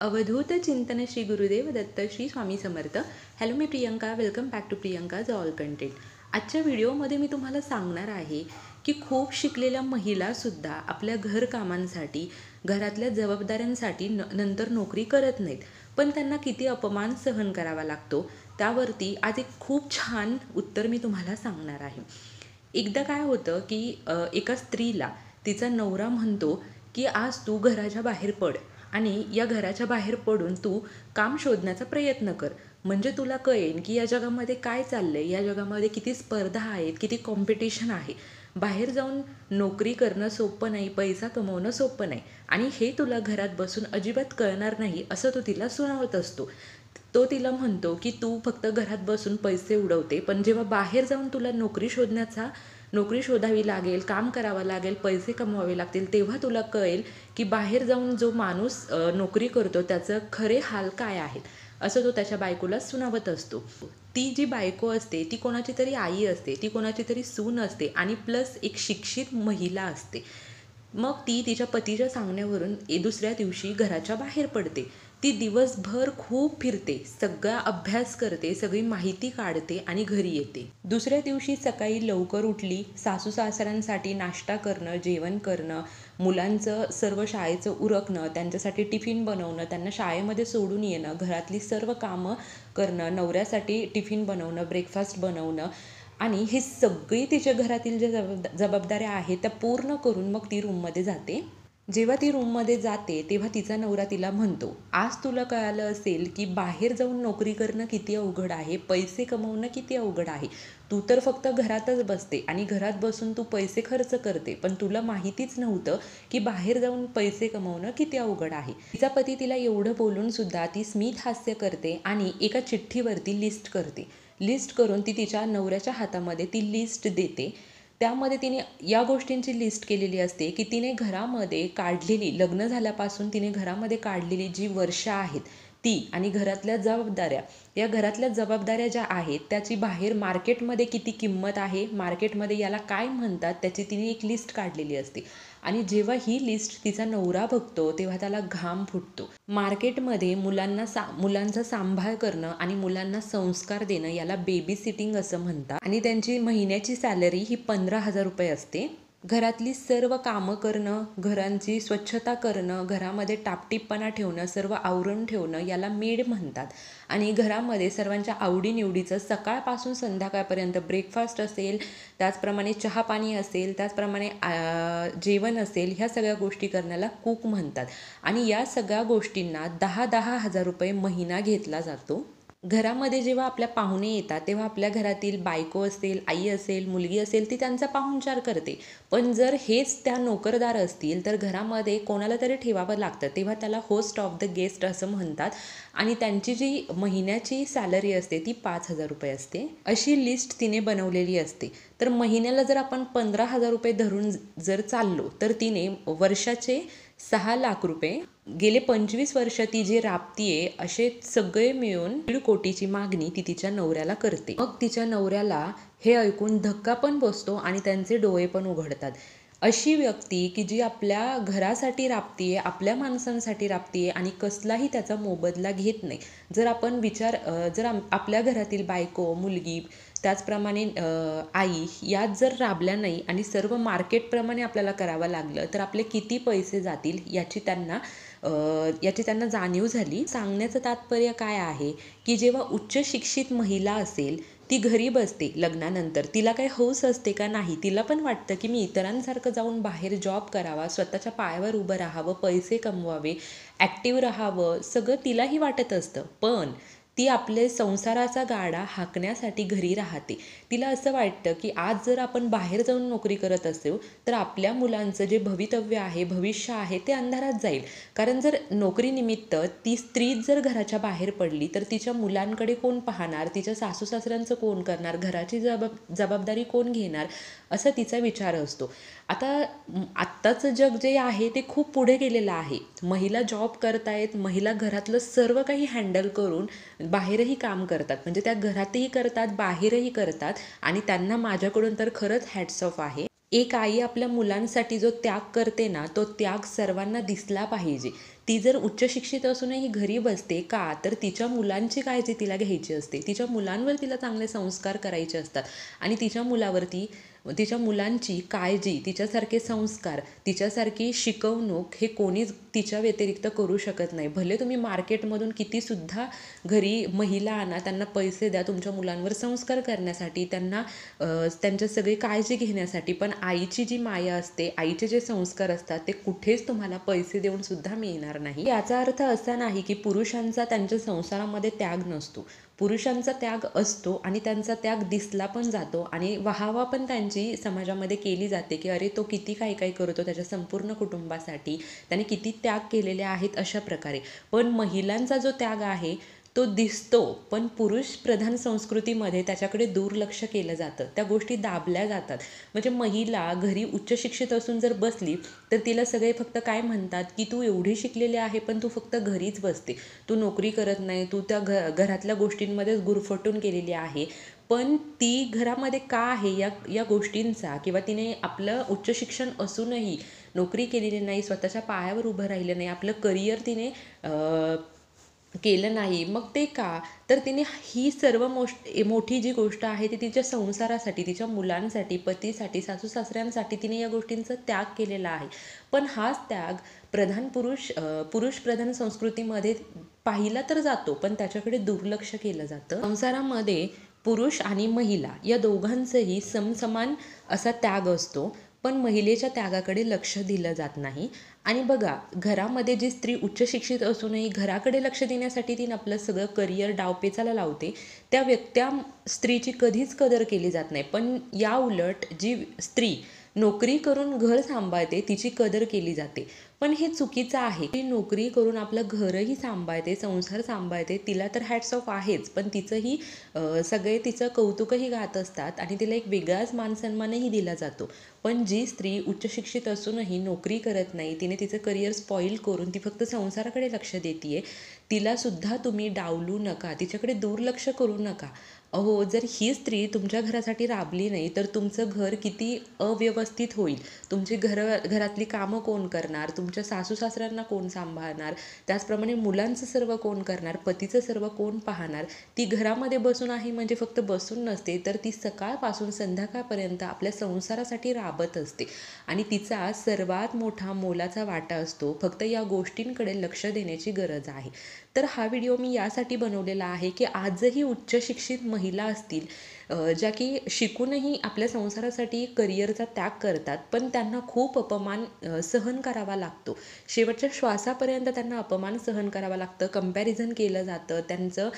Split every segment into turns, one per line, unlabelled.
अवधूत चिंतन श्री गुरुदेव दत्त श्री स्वामी समर्थ. हॅलो, मी Priyanka. Welcome back to Priyanka's all content. आजच्या व्हिडिओमध्ये मी तुम्हाला सांगणार आहे की खूप शिकलेल्या महिलासुद्धा आपल्या घरकामांसाठी, घरातल्या जबाबदाऱ्यांसाठी नंतर नोकरी करत नाहीत, पण त्यांना किती अपमान सहन करावा लागतो त्यावरती आज एक खूप छान उत्तर मी तुम्हाला सांगणार आहे. एकदा काय होतं की एका स्त्रीला तिचा नवरा म्हणतो की आज तू घराच्या बाहेर पड आणि या घराच्या बाहेर पडून तू काम शोधण्याचा प्रयत्न कर, म्हणजे तुला कळेल की या जगामध्ये काय चाललंय, या जगामध्ये किती स्पर्धा आहेत, किती कॉम्पिटिशन आहे. बाहेर जाऊन नोकरी करणं सोपं नाही, पैसा कमवणं सोपं नाही, आणि हे तुला घरात बसून अजिबात कळणार नाही असं तो तिला सुनावत असतो. तो तिला म्हणतो की तू फक्त घरात बसून पैसे उडवते, पण जेव्हा बाहेर जाऊन तुला नोकरी शोधावी लागेल, काम करावं लागेल, पैसे कमवावे लागतील, तेव्हा तुला कळेल की बाहेर जाऊन जो माणूस नोकरी करतो त्याचं खरे हाल काय आहेत, असं तो त्याच्या बायकोला सुनावत असतो. ती जी बायको असते ती कोणाची तरी आई असते, ती कोणाची तरी सून असते आणि प्लस एक शिक्षित महिला असते. मग ती तिच्या पतीच्या सांगण्यावरून दुसऱ्या दिवशी घराच्या बाहेर पडते. ती दिवसभर खूप फिरते, सगळा अभ्यास करते, सगळी माहिती काढते आणि घरी येते. दुसऱ्या दिवशी सकाळी लवकर उठली, सासू सासऱ्यांसाठी नाश्ता करणं, जेवण करणं, मुलांचं सर्व शाळेचं उरकणं, त्यांच्यासाठी टिफिन बनवणं, त्यांना शाळेमध्ये सोडून येणं, घरातली सर्व कामं करणं, नवऱ्यासाठी टिफिन बनवणं, ब्रेकफास्ट बनवणं, आणि हे सगळी तिच्या घरातील ज्या जबाबदाऱ्या आहेत त्या पूर्ण करून मग ती रूममध्ये जाते. जेव्हा ती रूममध्ये जाते तेव्हा तिचा नवरा तिला म्हणतो, आज तुला कळालं असेल की बाहेर जाऊन नोकरी करणं किती अवघड आहे, पैसे कमवणं किती अवघड आहे. तू तर फक्त घरातच बसते आणि घरात बसून तू पैसे खर्च करते, पण तुला माहितीच नव्हतं की बाहेर जाऊन पैसे कमवणं किती अवघड आहे. तिचा पती तिला एवढं बोलून सुद्धा ती स्मित हास्य करते आणि एका चिठ्ठीवरती लिस्ट करून ती तिच्या नवऱ्याच्या हातामध्ये ती लिस्ट देते. त्यामध्ये तिने या गोष्टींची लिस्ट केलेली असते की तिने घरामध्ये काढलेली, लग्न झाल्यापासून तिने घरामध्ये काढलेली जी वर्ष आहेत ती, आणि या घरातल्या जबाबदाऱ्या ज्या आहेत त्याची बाहेर मार्केटमध्ये किती किंमत आहे, मार्केटमध्ये याला काय म्हणतात, त्याची तिने एक लिस्ट काढलेली असते. आणि जेव्हा ही लिस्ट तिचा नवरा बघतो तेव्हा त्याला घाम फुटतो. मार्केटमध्ये मुलांचा सांभाळ करणं आणि मुलांना संस्कार देणं याला बेबी सिटिंग असं म्हणतात, आणि त्यांची महिन्याची सॅलरी ही 15,000 रुपये असते. घरातली सर्व कामं करणं, घरांची स्वच्छता करणं, घरामध्ये टापटीपणा ठेवणं, सर्व आवरून ठेवणं याला मेड म्हणतात. आणि घरामध्ये सर्वांच्या आवडीनिवडीचं सकाळपासून संध्याकाळपर्यंत ब्रेकफास्ट असेल, त्याचप्रमाणे चहा पाणी असेल, त्याचप्रमाणे जेवण असेल, ह्या सगळ्या गोष्टी करण्याला कूक म्हणतात. आणि या सगळ्या गोष्टींना 10,000 रुपये महिना घेतला जातो. घरामध्ये जेव्हा आपल्या पाहुणे येतात तेव्हा आपल्या घरातील बायको असेल, आई असेल, मुलगी असेल, ती त्यांचा पाहुणचार करते. पण जर हेच त्या नोकरदार असतील तर घरामध्ये कोणाला तरी ठेवावं लागतं, तेव्हा त्याला होस्ट ऑफ द गेस्ट असं म्हणतात. आणि त्यांची जी महिन्याची सॅलरी असते ती 5,000 रुपये असते. अशी लिस्ट तिने बनवलेली असते. तर महिन्याला जर आपण 15,000 रुपये धरून जर चाललो तर तिने वर्षाचे 6 लाख रुपये, गेले 25 वर्ष ती जे राबतीये, असे सगळे मिळून 1.5 कोटीची मागणी ती तिच्या नवऱ्याला करते. मग तिच्या नवऱ्याला हे ऐकून धक्का पण बसतो आणि त्यांचे डोळे पण उघडतात. अशी व्यक्ती की जी आपल्या घरासाठी राबतीये, आपल्या माणसांसाठी राबतीये आणि कसलाही त्याचा मोबदला घेत नाही. जर आपल्या घरातील बायको, मुलगी, त्याचप्रमाणे आई यात जर राबल्या नाही आणि सर्व मार्केटप्रमाणे आपल्याला करावं लागलं तर आपले किती पैसे जातील याची त्यांना जाणीव झाली. सांगण्याचं तात्पर्य काय आहे की जेव्हा उच्च शिक्षित महिला असेल, ती घरी बसते लग्नानंतर, तिला काही हौस असते का? नाही. तिला पण वाटतं की मी इतरांसारखं जाऊन बाहेर जॉब करावा, स्वतःच्या पायावर उभं राहावं, पैसे कमवावे, ॲक्टिव्ह राहावं, सगळं तिलाही वाटत असतं. पण ती आपले संसाराचा गाडा हाकण्यासाठी घरी राहते. तिला असं वाटतं की आज जर आपण बाहेर जाऊन नोकरी करत असू तर आपल्या मुलांचं जे भवितव्य आहे, भविष्य आहे, ते अंधारात जाईल. कारण जर नोकरीनिमित्त ती स्त्री जर घराच्या बाहेर पडली तर तिच्या मुलांकडे कोण पाहणार, तिच्या सासू सासऱ्यांचं कोण करणार, घराची जबाबदारी कोण घेणार, असा तिचा विचार असतो. आत्ताचं जग जे आहे ते खूप पुढे गेलेलं आहे. महिला जॉब करतायत, महिला घरातलं सर्व काही हँडल करून बाहेरही काम करतात, म्हणजे त्या घरातही करतात, बाहेरही करतात, आणि त्यांना माझ्याकडून तर खरंच हॅट्स ऑफ आहे. एक आई आपल्या मुलांसाठी जो त्याग करते ना, तो त्याग सर्वांना दिसला पाहिजे. ती जर उच्च शिक्षित असूनही घरी बसते का? तर तिच्या मुलांची काळजी तिला घ्यायची असते. तिच्या मुलांवर तिला चांगले संस्कार करायचे असतात आणि तिच्या मुलांची काळजी, तिच्यासारखे संस्कार, तिच्यासारखी शिकवणूक हे कोणीच तिच्या व्यतिरिक्त करू शकत नाही. भले तुम्ही मार्केटमधून कितीसुद्धा घरी महिला आणा, त्यांना पैसे द्या तुमच्या मुलांवर संस्कार करण्यासाठी, त्यांच्या सगळी काळजी घेण्यासाठी, पण आईची जी माया असते, आईचे जे संस्कार असतात ते कुठेच तुम्हाला पैसे देऊन सुद्धा मिळणार नाही. याचा अर्थ असा नाही की पुरुषांचा त्यांच्या संसारामध्ये त्याग नसतो. पुरुषांचा त्याग असतो आणि त्यांचा त्याग दिसला पण जातो आणि वाहवा पण त्यांची समाजामध्ये केली जाते की अरे तो किती काय काय करतो त्याच्या संपूर्ण कुटुंबासाठी, त्याने किती त्याग केलेले आहेत अशा प्रकारे. पण महिलांचा जो त्याग आहे तो दिसतो, पण पुरुष प्रधान संस्कृतीमध्ये त्याच्याकडे दुर्लक्ष केलं जातं, त्या गोष्टी दाबल्या जातात. म्हणजे महिला घरी उच्च शिक्षित असून जर बसली तर तिला सगळे फक्त काय म्हणतात की तू एवढी शिकलेली आहे पण तू फक्त घरीच बसते, तू नोकरी करत नाही, तू त्या घरातल्या गोष्टींमध्येच गुरफटून केलेली आहे. पण ती घरामध्ये का आहे या गोष्टींचा, किंवा तिने आपलं उच्च शिक्षण असूनही नोकरी केलेली नाही, स्वतःच्या पायावर उभं राहिलं नाही, आपलं करिअर तिने केलं नाही, मग ते का? तर तिने ही सर्व मोठी जी गोष्ट आहे ती तिच्या संसारासाठी, तिच्या मुलांसाठी, पतीसाठी, सासू सासऱ्यांसाठी तिने या गोष्टींचा त्याग केलेला आहे. पण हाच त्याग पुरुष प्रधान संस्कृतीमध्ये पाहिला तर जातो, पण त्याच्याकडे दुर्लक्ष केलं जातं. संसारामध्ये पुरुष आणि महिला या दोघांचंही समसमान असा त्याग असतो, पण महिलेच्या त्यागाकडे लक्ष दिलं जात नाही. आणि बघा, घरामध्ये जी स्त्री उच्च शिक्षित असूनही घराकडे लक्ष देण्यासाठी तिने आपलं सगळं करिअर डावपेचाला लावते, त्या स्त्रीची कधीच कदर केली जात नाही. पण या उलट जी स्त्री नोकरी करून घर सांभाळते तिची कदर केली जाते. पण हे चुकीचं आहे. ती नोकरी करून आपलं घरही सांभाळते, संसार सांभाळते, तिला तर हॅट्स ऑफ आहेच, पण सगळे तिचं कौतुकही गात असतात आणि तिला एक वेगळाच मानसन्मानही दिला जातो. पण जी स्त्री उच्च शिक्षित असूनही नोकरी करत नाही, तिने तिचं करिअर स्पॉईल करून ती फक्त संसाराकडे लक्ष देते, तिलासुद्धा तुम्ही डावलू नका, तिच्याकडे दुर्लक्ष करू नका. अहो, जर ही स्त्री तुमच्या घरासाठी राबली नाही तर तुमचं घर किती अव्यवस्थित होईल. तुमची घरातली कामं कोण करणार, तुमच्या सासू सासऱ्यांना कोण सांभाळणार, त्याचप्रमाणे मुलांचं सर्व कोण करणार, पतीचं सर्व कोण पाहणार. ती घरामध्ये बसून आहे म्हणजे फक्त बसून नसते, तर ती सकाळपासून संध्याकाळपर्यंत आपल्या संसारासाठी राबत असते आणि तिचा सर्वात मोठा मोलाचा वाटा असतो. फक्त या गोष्टींकडे लक्ष देण्याची गरज आहे. तर हा व्हिडिओ मी यासाठी बनवलेला आहे की आजही उच्च शिक्षित महिला असतील ज्या की शिकूनही आपल्या संसारासाठी करिअरचा त्याग करतात, पण त्यांना खूप अपमान सहन करावा लागतो. शेवटच्या श्वासापर्यंत त्यांना अपमान सहन करावा लागतं, कंपॅरिझन केलं जातं, त्यांचं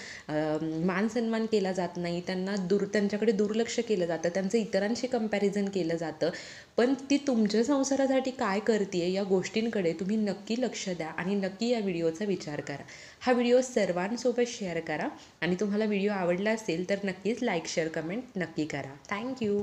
मानसन्मान केला जात नाही, त्यांच्याकडे दुर्लक्ष केलं जातं, त्यांचं इतरांशी कंपॅरिझन केलं जातं. पण ती तुमच्या संसारासाठी काय करते या गोष्टींकडे तुम्ही नक्की लक्ष द्या आणि नक्की या व्हिडिओचा विचार करा. हा व्हिडिओ सर्वांसोबत शेअर करा आणि तुम्हाला व्हिडिओ आवडला असेल तर नक्कीच लाईक, शेअर, कमेंट नक्की करा. थँक्यू.